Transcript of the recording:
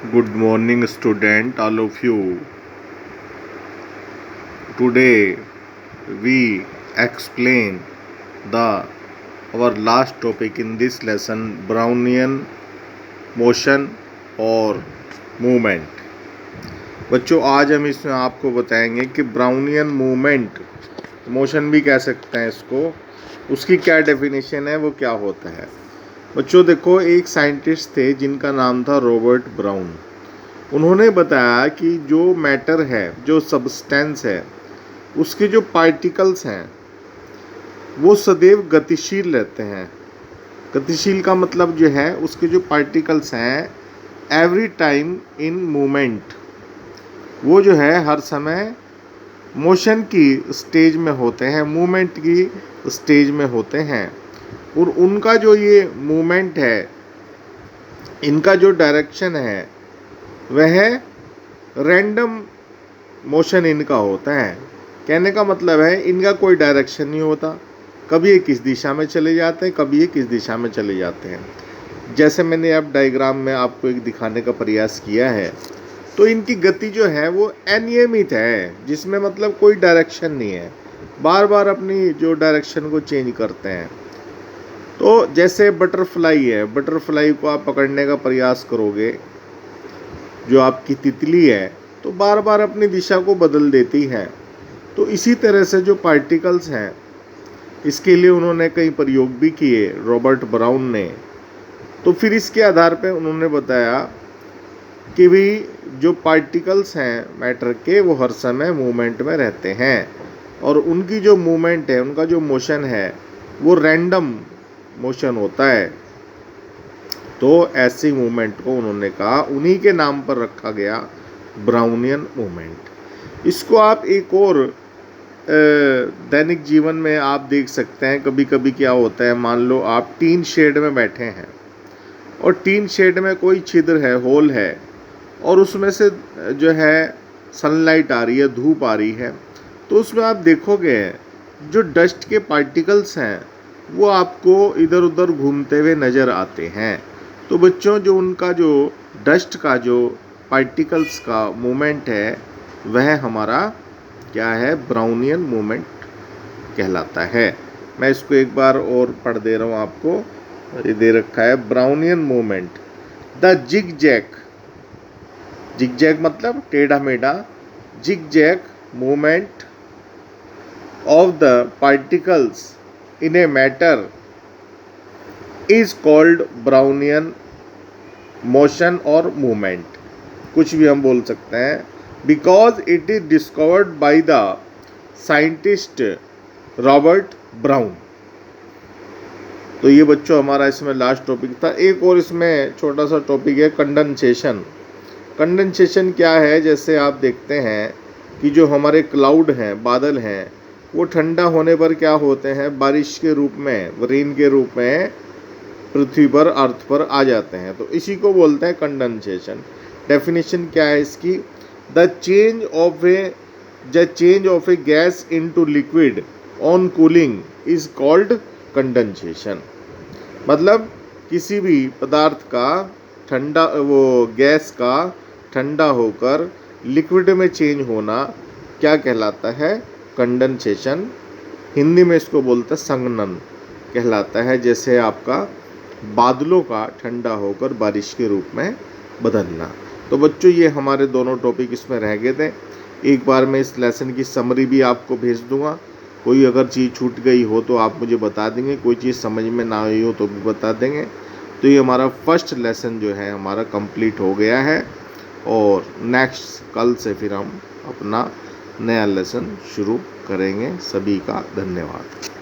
Good morning, student, all of you. Today we explain the our last topic in this lesson, Brownian motion और movement. बच्चों, आज हम इसमें आपको बताएंगे कि ब्राउनियन मूवमेंट, मोशन भी कह सकते हैं इसको, उसकी क्या डेफिनेशन है, वो क्या होता है। बच्चों देखो, एक साइंटिस्ट थे जिनका नाम था रॉबर्ट ब्राउन। उन्होंने बताया कि जो मैटर है, जो सब्सटेंस है, उसके जो पार्टिकल्स हैं वो सदैव गतिशील रहते हैं। गतिशील का मतलब जो है, उसके जो पार्टिकल्स हैं एवरी टाइम इन मूवमेंट, वो जो है हर समय मोशन की स्टेज में होते हैं, मूवमेंट की स्टेज में होते हैं। और उनका जो ये मूवमेंट है, इनका जो डायरेक्शन है, वह रैंडम मोशन इनका होता है। कहने का मतलब है, इनका कोई डायरेक्शन नहीं होता। कभी ये किस दिशा में चले जाते हैं, कभी ये किस दिशा में चले जाते हैं। जैसे मैंने अब डायग्राम में आपको एक दिखाने का प्रयास किया है, तो इनकी गति जो है वो अनियमित है, जिसमें मतलब कोई डायरेक्शन नहीं है, बार बार अपनी जो डायरेक्शन को चेंज करते हैं। तो जैसे बटरफ्लाई है, बटरफ्लाई को आप पकड़ने का प्रयास करोगे, जो आपकी तितली है, तो बार बार अपनी दिशा को बदल देती है। तो इसी तरह से जो पार्टिकल्स हैं, इसके लिए उन्होंने कई प्रयोग भी किए, रॉबर्ट ब्राउन ने। तो फिर इसके आधार पे उन्होंने बताया कि भी जो पार्टिकल्स हैं मैटर के, वो हर समय मूवमेंट में रहते हैं, और उनकी जो मूवमेंट है, उनका जो मोशन है, वो रैंडम मोशन होता है। तो ऐसी मूवमेंट को उन्होंने कहा, उन्हीं के नाम पर रखा गया ब्राउनियन मूवमेंट। इसको आप एक और दैनिक जीवन में आप देख सकते हैं। कभी कभी क्या होता है, मान लो आप टीन शेड में बैठे हैं और टीन शेड में कोई छिद्र है, होल है, और उसमें से जो है सनलाइट आ रही है, धूप आ रही है। तो उसमें आप देखोगे जो डस्ट के पार्टिकल्स हैं वो आपको इधर उधर घूमते हुए नज़र आते हैं। तो बच्चों, जो उनका जो डस्ट का जो पार्टिकल्स का मूवमेंट है, वह हमारा क्या है, ब्राउनियन मूवमेंट कहलाता है। मैं इसको एक बार और पढ़ दे रहा हूँ आपको। ये दे रखा है, Brownian movement, the zig zag, zig zag मतलब टेढ़ा मेढ़ा, zig zag movement of the particles in a matter is called Brownian motion और मूवमेंट। कुछ भी हम बोल सकते हैं, because it is discovered by the scientist Robert Brown. तो ये बच्चों हमारा इसमें लास्ट टॉपिक था। एक और इसमें छोटा सा टॉपिक है, कंडेंसेशन। कंडेंसेशन क्या है, जैसे आप देखते हैं कि जो हमारे क्लाउड हैं, बादल हैं, वो ठंडा होने पर क्या होते हैं, बारिश के रूप में, रेन के रूप में पृथ्वी पर, अर्थ पर आ जाते हैं। तो इसी को बोलते हैं कंडेंसेशन। डेफिनेशन क्या है इसकी, the change of A gas into liquid on cooling is called condensation. मतलब किसी भी पदार्थ का ठंडा, वो गैस का ठंडा होकर लिक्विड में चेंज होना क्या कहलाता है, कंडेंसेशन। हिंदी में इसको बोलते हैं संघनन कहलाता है। जैसे आपका बादलों का ठंडा होकर बारिश के रूप में बदलना। तो बच्चों, ये हमारे दोनों टॉपिक इसमें रह गए थे। एक बार मैं इस लेसन की समरी भी आपको भेज दूंगा। कोई अगर चीज़ छूट गई हो तो आप मुझे बता देंगे, कोई चीज़ समझ में ना आई हो तो भी बता देंगे। तो ये हमारा फर्स्ट लेसन जो है हमारा कंप्लीट हो गया है, और नेक्स्ट कल से फिर हम अपना नया लेसन शुरू करेंगे। सभी का धन्यवाद।